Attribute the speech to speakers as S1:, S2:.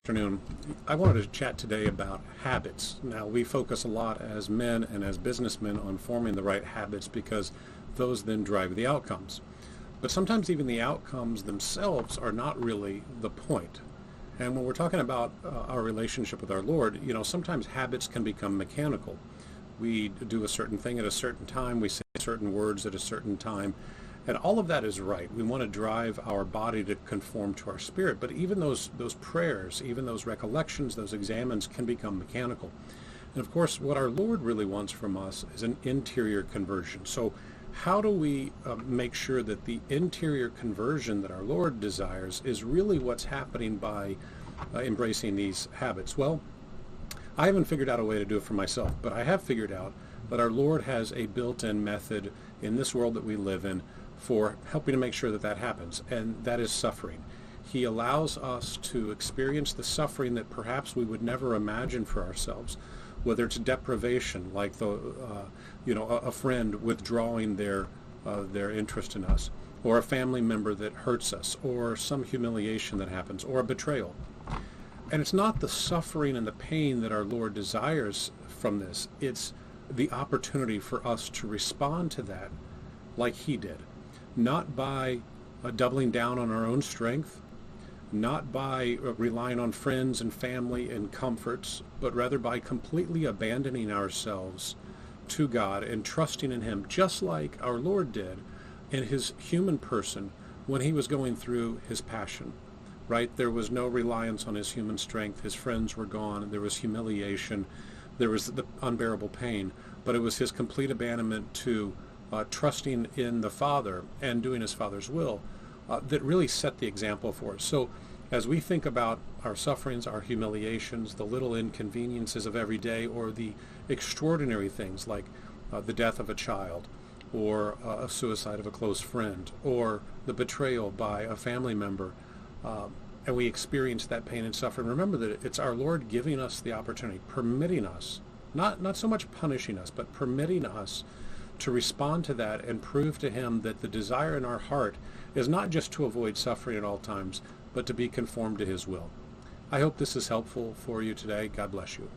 S1: Afternoon. I wanted to chat today about habits. Now, we focus a lot as men and as businessmen on forming the right habits because those then drive the outcomes. But sometimes even the outcomes themselves are not really the point. And when we're talking about our relationship with our Lord, sometimes habits can become mechanical. We do a certain thing at a certain time, we say certain words at a certain time, and all of that is right. We want to drive our body to conform to our spirit, but even those prayers, even those recollections, those examines can become mechanical. And of course, what our Lord really wants from us is an interior conversion. So how do we make sure that the interior conversion that our Lord desires is really what's happening by embracing these habits? Well, I haven't figured out a way to do it for myself, but I have figured out that our Lord has a built-in method in this world that we live in for helping to make sure that that happens, and that is suffering. He allows us to experience the suffering that perhaps we would never imagine for ourselves, whether it's deprivation, like a friend withdrawing their interest in us, or a family member that hurts us, or some humiliation that happens, or a betrayal. And it's not the suffering and the pain that our Lord desires from this. It's the opportunity for us to respond to that like He did. Not by doubling down on our own strength, not by relying on friends and family and comforts, but rather by completely abandoning ourselves to God and trusting in Him, just like our Lord did in His human person when He was going through His passion. Right? There was no reliance on His human strength. His friends were gone. There was humiliation. There was the unbearable pain. But it was His complete abandonment to trusting in the Father and doing His Father's will that really set the example for us. So as we think about our sufferings, our humiliations, the little inconveniences of every day, or the extraordinary things like the death of a child, or a suicide of a close friend, or the betrayal by a family member, and we experience that pain and suffering, remember that it's our Lord giving us the opportunity, permitting us, not so much punishing us, but permitting us to respond to that and prove to Him that the desire in our heart is not just to avoid suffering at all times, but to be conformed to His will. I hope this is helpful for you today. God bless you.